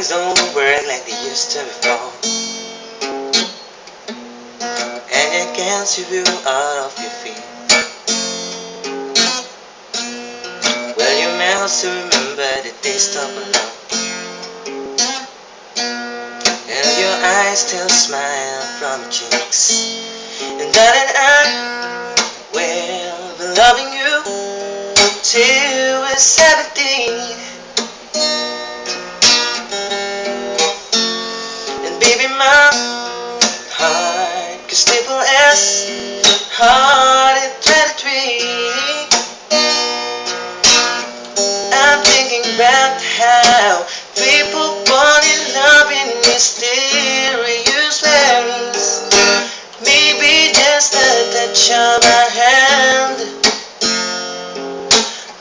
things don't work like they used to before, and it can't sweep you out of your feet. Well, your mouth to remember that they stop alone, and your eyes still smile from your cheeks. And darling, I will be loving you till we're 17. And baby, my heart could stable as hard at 23. I'm thinking about how people fall in love in mysterious ways. Maybe just a touch of my hand.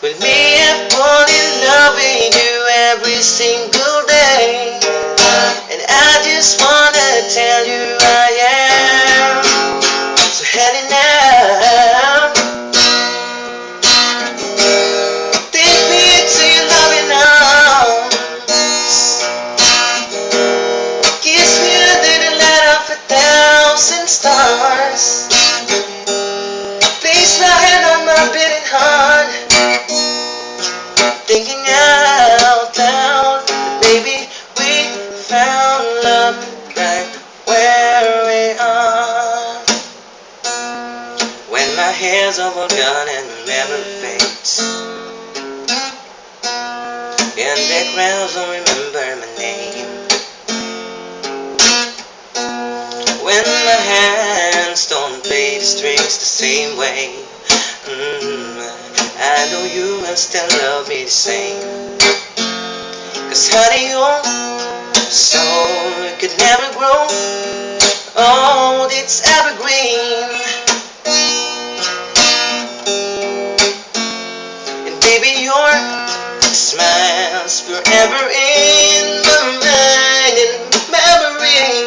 With me, I fall in love with you every single day, and I just wanna tell you I am. So Henny now, take me into your loving arms. Kiss me under the light of 1,000 stars. Place my hand on my beating heart. Thinking out loud, baby, we found love right where we are. When my hair's all gone and the memory fades, and the crowds don't remember my name. When my hands don't play the strings the same way, I know you will still love me the same. Cause honey, your soul could never grow old, it's evergreen. And baby, your smile's forever in my mind and memory.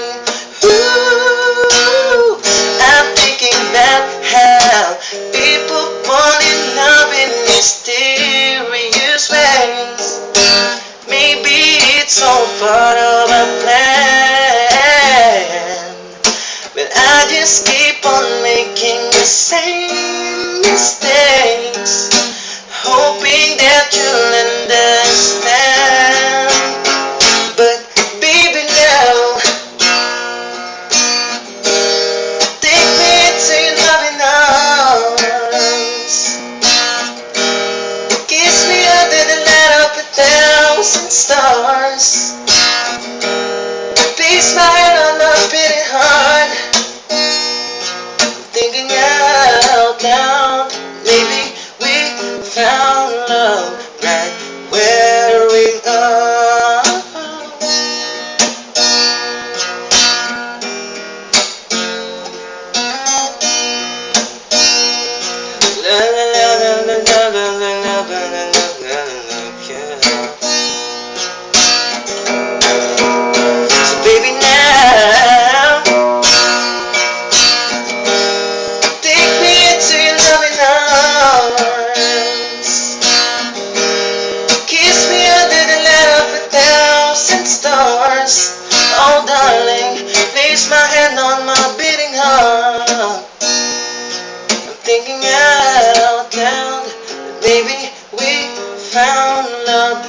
Ooh, I'm thinking about how people fall in love in mysterious ways. Maybe it's all part of a plan, but I just keep on making the same mistakes, hoping that you'll understand. But baby, now take me to your loving arms. Kiss me under the light of 1,000 stars. Place my hand on my beating heart. I'm thinking out loud, maybe we found love right where we are. La la la la la la la la la la la la, yeah. So baby, now take me into your loving arms. Kiss me under the light of 1,000 stars. Oh darling, place my hand on my beating heart. I'm thinking out loud, baby, we found love